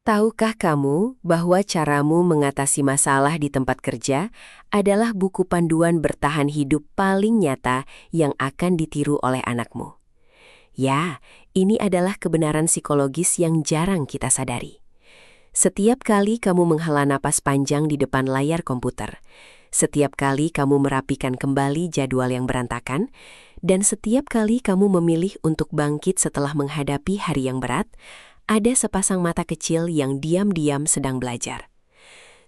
Tahukah kamu bahwa caramu mengatasi masalah di tempat kerja adalah buku panduan bertahan hidup paling nyata yang akan ditiru oleh anakmu? Ya, ini adalah kebenaran psikologis yang jarang kita sadari. Setiap kali kamu menghela napas panjang di depan layar komputer, setiap kali kamu merapikan kembali jadwal yang berantakan, dan setiap kali kamu memilih untuk bangkit setelah menghadapi hari yang berat, ada sepasang mata kecil yang diam-diam sedang belajar.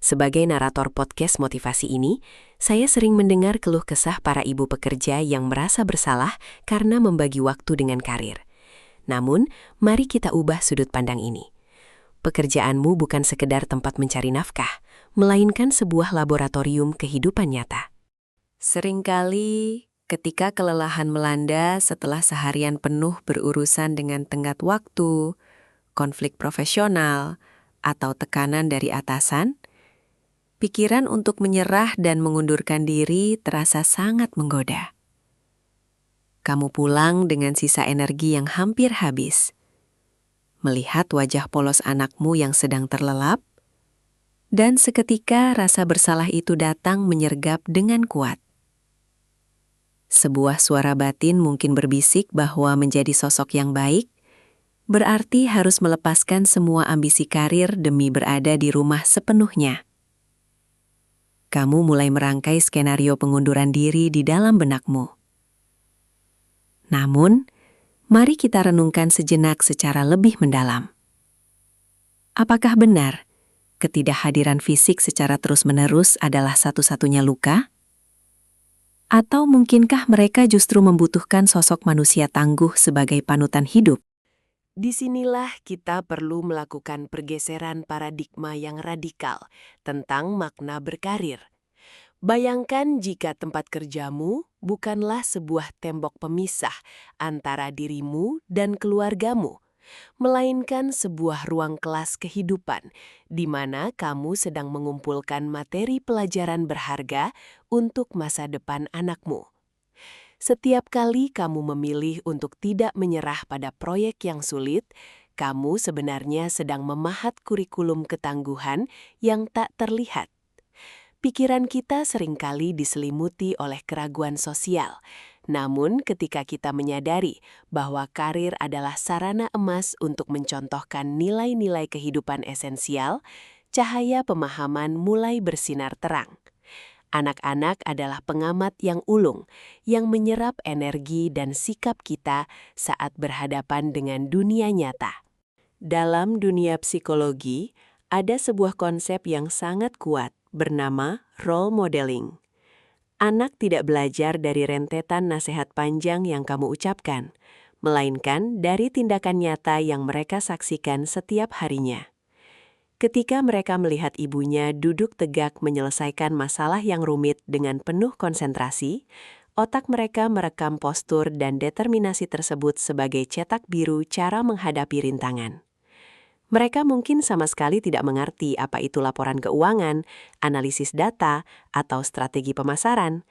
Sebagai narator podcast motivasi ini, saya sering mendengar keluh kesah para ibu pekerja yang merasa bersalah karena membagi waktu dengan karir. Namun, mari kita ubah sudut pandang ini. Pekerjaanmu bukan sekedar tempat mencari nafkah, melainkan sebuah laboratorium kehidupan nyata. Seringkali, ketika kelelahan melanda setelah seharian penuh berurusan dengan tenggat waktu, konflik profesional, atau tekanan dari atasan, pikiran untuk menyerah dan mengundurkan diri terasa sangat menggoda. Kamu pulang dengan sisa energi yang hampir habis. Melihat wajah polos anakmu yang sedang terlelap, dan seketika rasa bersalah itu datang menyergap dengan kuat. Sebuah suara batin mungkin berbisik bahwa menjadi sosok yang baik berarti harus melepaskan semua ambisi karir demi berada di rumah sepenuhnya. Kamu mulai merangkai skenario pengunduran diri di dalam benakmu. Namun, mari kita renungkan sejenak secara lebih mendalam. Apakah benar ketidakhadiran fisik secara terus-menerus adalah satu-satunya luka? Atau mungkinkah mereka justru membutuhkan sosok manusia tangguh sebagai panutan hidup? Disinilah kita perlu melakukan pergeseran paradigma yang radikal tentang makna berkarir. Bayangkan jika tempat kerjamu bukanlah sebuah tembok pemisah antara dirimu dan keluargamu, melainkan sebuah ruang kelas kehidupan di mana kamu sedang mengumpulkan materi pelajaran berharga untuk masa depan anakmu. Setiap kali kamu memilih untuk tidak menyerah pada proyek yang sulit, kamu sebenarnya sedang memahat kurikulum ketangguhan yang tak terlihat. Pikiran kita seringkali diselimuti oleh keraguan sosial. Namun ketika kita menyadari bahwa karir adalah sarana emas untuk mencontohkan nilai-nilai kehidupan esensial, cahaya pemahaman mulai bersinar terang. Anak-anak adalah pengamat yang ulung, yang menyerap energi dan sikap kita saat berhadapan dengan dunia nyata. Dalam dunia psikologi, ada sebuah konsep yang sangat kuat bernama role modeling. Anak tidak belajar dari rentetan nasihat panjang yang kamu ucapkan, melainkan dari tindakan nyata yang mereka saksikan setiap harinya. Ketika mereka melihat ibunya duduk tegak menyelesaikan masalah yang rumit dengan penuh konsentrasi, otak mereka merekam postur dan determinasi tersebut sebagai cetak biru cara menghadapi rintangan. Mereka mungkin sama sekali tidak mengerti apa itu laporan keuangan, analisis data, atau strategi pemasaran.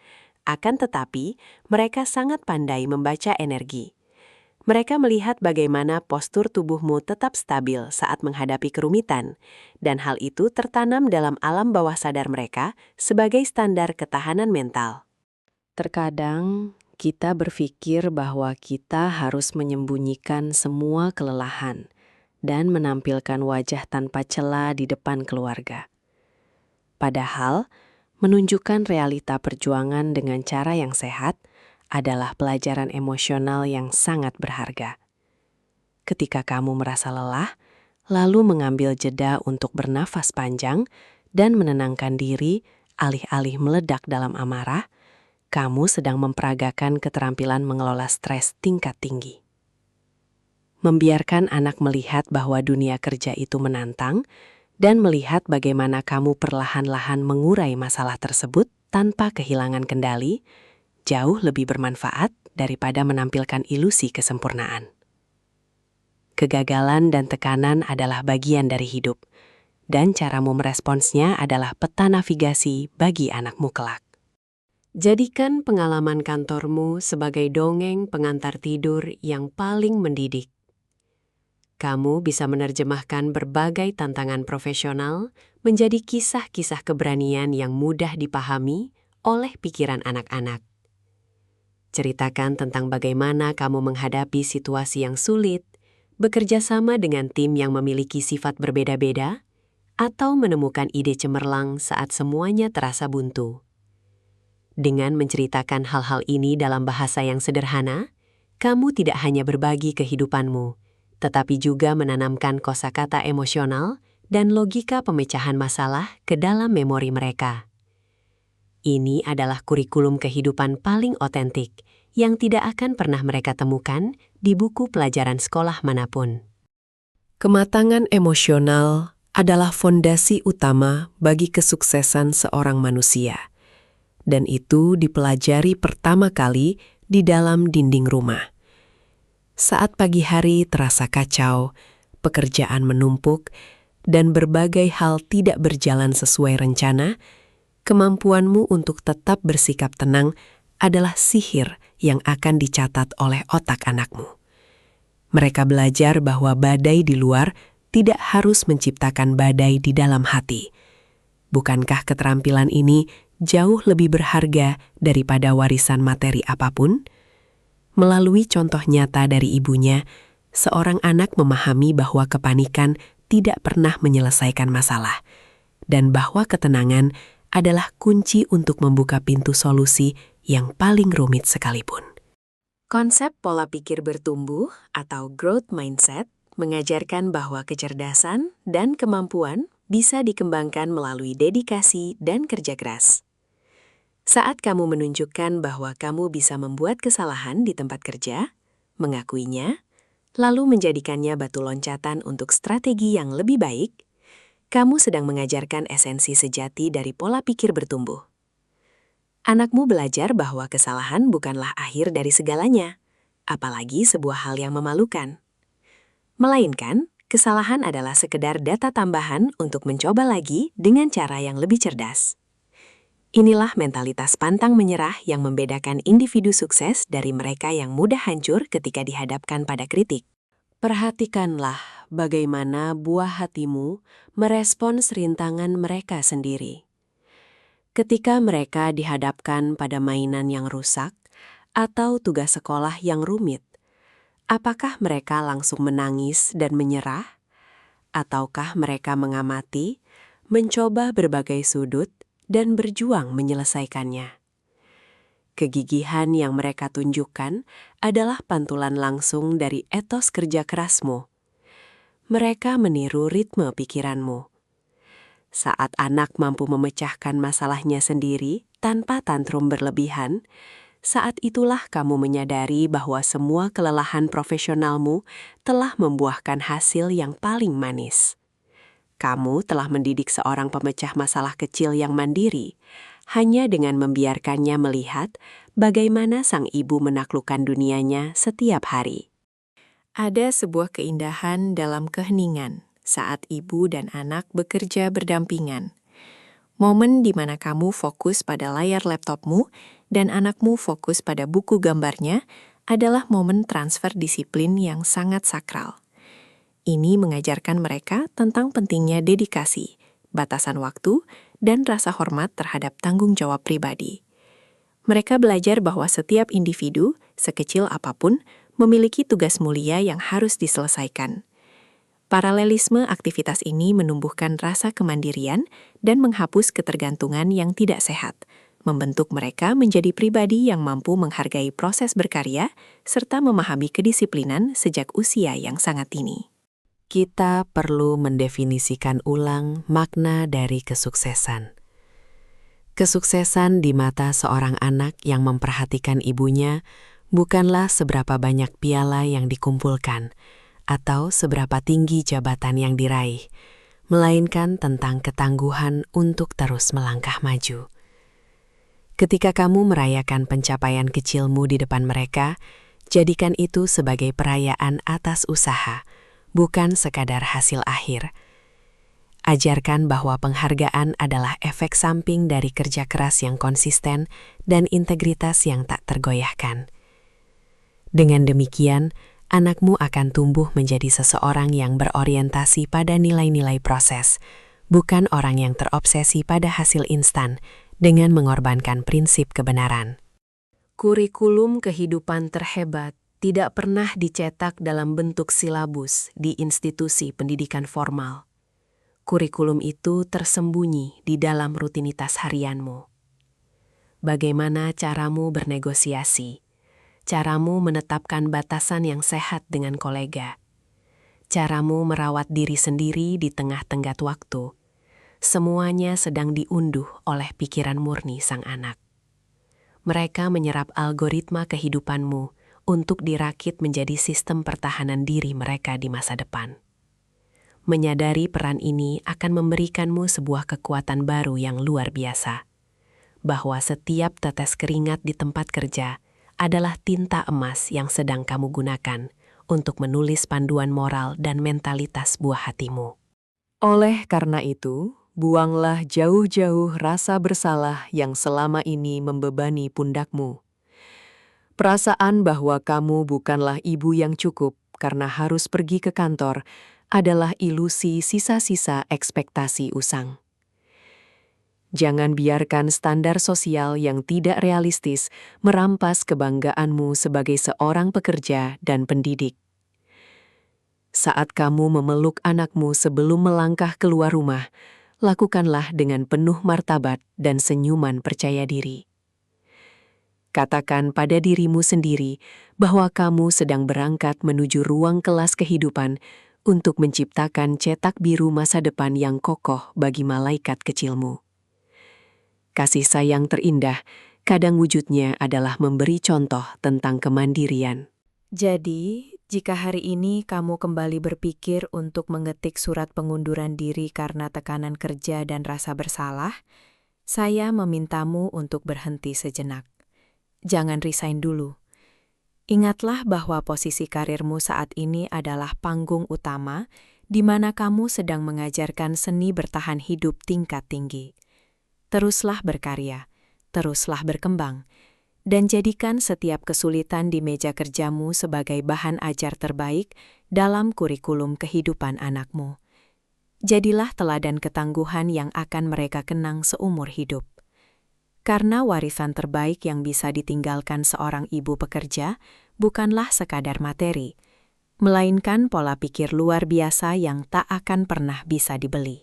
Akan tetapi, mereka sangat pandai membaca energi. Mereka melihat bagaimana postur tubuhmu tetap stabil saat menghadapi kerumitan, dan hal itu tertanam dalam alam bawah sadar mereka sebagai standar ketahanan mental. Terkadang, kita berpikir bahwa kita harus menyembunyikan semua kelelahan dan menampilkan wajah tanpa cela di depan keluarga. Padahal, menunjukkan realita perjuangan dengan cara yang sehat adalah pelajaran emosional yang sangat berharga. Ketika kamu merasa lelah, lalu mengambil jeda untuk bernafas panjang dan menenangkan diri alih-alih meledak dalam amarah, kamu sedang memperagakan keterampilan mengelola stres tingkat tinggi. Membiarkan anak melihat bahwa dunia kerja itu menantang dan melihat bagaimana kamu perlahan-lahan mengurai masalah tersebut tanpa kehilangan kendali, jauh lebih bermanfaat daripada menampilkan ilusi kesempurnaan. Kegagalan dan tekanan adalah bagian dari hidup, dan caramu meresponsnya adalah peta navigasi bagi anakmu kelak. Jadikan pengalaman kantormu sebagai dongeng pengantar tidur yang paling mendidik. Kamu bisa menerjemahkan berbagai tantangan profesional menjadi kisah-kisah keberanian yang mudah dipahami oleh pikiran anak-anak. Ceritakan tentang bagaimana kamu menghadapi situasi yang sulit, bekerja sama dengan tim yang memiliki sifat berbeda-beda, atau menemukan ide cemerlang saat semuanya terasa buntu. Dengan menceritakan hal-hal ini dalam bahasa yang sederhana, kamu tidak hanya berbagi kehidupanmu, tetapi juga menanamkan kosakata emosional dan logika pemecahan masalah ke dalam memori mereka. Ini adalah kurikulum kehidupan paling otentik yang tidak akan pernah mereka temukan di buku pelajaran sekolah manapun. Kematangan emosional adalah fondasi utama bagi kesuksesan seorang manusia, dan itu dipelajari pertama kali di dalam dinding rumah. Saat pagi hari terasa kacau, pekerjaan menumpuk, dan berbagai hal tidak berjalan sesuai rencana, kemampuanmu untuk tetap bersikap tenang adalah sihir yang akan dicatat oleh otak anakmu. Mereka belajar bahwa badai di luar tidak harus menciptakan badai di dalam hati. Bukankah keterampilan ini jauh lebih berharga daripada warisan materi apapun? Melalui contoh nyata dari ibunya, seorang anak memahami bahwa kepanikan tidak pernah menyelesaikan masalah, dan bahwa ketenangan adalah kunci untuk membuka pintu solusi yang paling rumit sekalipun. Konsep pola pikir bertumbuh atau growth mindset mengajarkan bahwa kecerdasan dan kemampuan bisa dikembangkan melalui dedikasi dan kerja keras. Saat kamu menunjukkan bahwa kamu bisa membuat kesalahan di tempat kerja, mengakuinya, lalu menjadikannya batu loncatan untuk strategi yang lebih baik, kamu sedang mengajarkan esensi sejati dari pola pikir bertumbuh. Anakmu belajar bahwa kesalahan bukanlah akhir dari segalanya, apalagi sebuah hal yang memalukan. Melainkan, kesalahan adalah sekedar data tambahan untuk mencoba lagi dengan cara yang lebih cerdas. Inilah mentalitas pantang menyerah yang membedakan individu sukses dari mereka yang mudah hancur ketika dihadapkan pada kritik. Perhatikanlah bagaimana buah hatimu merespons rintangan mereka sendiri. Ketika mereka dihadapkan pada mainan yang rusak atau tugas sekolah yang rumit, apakah mereka langsung menangis dan menyerah? Ataukah mereka mengamati, mencoba berbagai sudut, dan berjuang menyelesaikannya? Kegigihan yang mereka tunjukkan adalah pantulan langsung dari etos kerja kerasmu. Mereka meniru ritme pikiranmu. Saat anak mampu memecahkan masalahnya sendiri tanpa tantrum berlebihan, saat itulah kamu menyadari bahwa semua kelelahan profesionalmu telah membuahkan hasil yang paling manis. Kamu telah mendidik seorang pemecah masalah kecil yang mandiri, hanya dengan membiarkannya melihat bagaimana sang ibu menaklukkan dunianya setiap hari. Ada sebuah keindahan dalam keheningan saat ibu dan anak bekerja berdampingan. Momen di mana kamu fokus pada layar laptopmu dan anakmu fokus pada buku gambarnya adalah momen transfer disiplin yang sangat sakral. Ini mengajarkan mereka tentang pentingnya dedikasi, batasan waktu, dan rasa hormat terhadap tanggung jawab pribadi. Mereka belajar bahwa setiap individu, sekecil apapun, memiliki tugas mulia yang harus diselesaikan. Paralelisme aktivitas ini menumbuhkan rasa kemandirian dan menghapus ketergantungan yang tidak sehat, membentuk mereka menjadi pribadi yang mampu menghargai proses berkarya serta memahami kedisiplinan sejak usia yang sangat dini. Kita perlu mendefinisikan ulang makna dari kesuksesan. Kesuksesan di mata seorang anak yang memperhatikan ibunya bukanlah seberapa banyak piala yang dikumpulkan atau seberapa tinggi jabatan yang diraih, melainkan tentang ketangguhan untuk terus melangkah maju. Ketika kamu merayakan pencapaian kecilmu di depan mereka, jadikan itu sebagai perayaan atas usaha, bukan sekadar hasil akhir. Ajarkan bahwa penghargaan adalah efek samping dari kerja keras yang konsisten dan integritas yang tak tergoyahkan. Dengan demikian, Anakmu akan tumbuh menjadi seseorang yang berorientasi pada nilai-nilai proses, bukan orang yang terobsesi pada hasil instan dengan mengorbankan prinsip kebenaran. Kurikulum kehidupan terhebat tidak pernah dicetak dalam bentuk silabus di institusi pendidikan formal. Kurikulum itu tersembunyi di dalam rutinitas harianmu. Bagaimana caramu bernegosiasi? Caramu menetapkan batasan yang sehat dengan kolega. Caramu merawat diri sendiri di tengah tenggat waktu. Semuanya sedang diunduh oleh pikiran murni sang anak. Mereka menyerap algoritma kehidupanmu untuk dirakit menjadi sistem pertahanan diri mereka di masa depan. Menyadari peran ini akan memberikanmu sebuah kekuatan baru yang luar biasa, bahwa setiap tetes keringat di tempat kerja adalah tinta emas yang sedang kamu gunakan untuk menulis panduan moral dan mentalitas buah hatimu. Oleh karena itu, buanglah jauh-jauh rasa bersalah yang selama ini membebani pundakmu. Perasaan bahwa kamu bukanlah ibu yang cukup karena harus pergi ke kantor adalah ilusi sisa-sisa ekspektasi usang. Jangan biarkan standar sosial yang tidak realistis merampas kebanggaanmu sebagai seorang pekerja dan pendidik. Saat kamu memeluk anakmu sebelum melangkah keluar rumah, lakukanlah dengan penuh martabat dan senyuman percaya diri. Katakan pada dirimu sendiri bahwa kamu sedang berangkat menuju ruang kelas kehidupan untuk menciptakan cetak biru masa depan yang kokoh bagi malaikat kecilmu. Kasih sayang terindah, kadang wujudnya adalah memberi contoh tentang kemandirian. Jadi, jika hari ini kamu kembali berpikir untuk mengetik surat pengunduran diri karena tekanan kerja dan rasa bersalah, saya memintamu untuk berhenti sejenak. Jangan resign dulu. Ingatlah bahwa posisi karirmu saat ini adalah panggung utama di mana kamu sedang mengajarkan seni bertahan hidup tingkat tinggi. Teruslah berkarya, teruslah berkembang, dan jadikan setiap kesulitan di meja kerjamu sebagai bahan ajar terbaik dalam kurikulum kehidupan anakmu. Jadilah teladan ketangguhan yang akan mereka kenang seumur hidup. Karena warisan terbaik yang bisa ditinggalkan seorang ibu pekerja bukanlah sekadar materi, melainkan pola pikir luar biasa yang tak akan pernah bisa dibeli.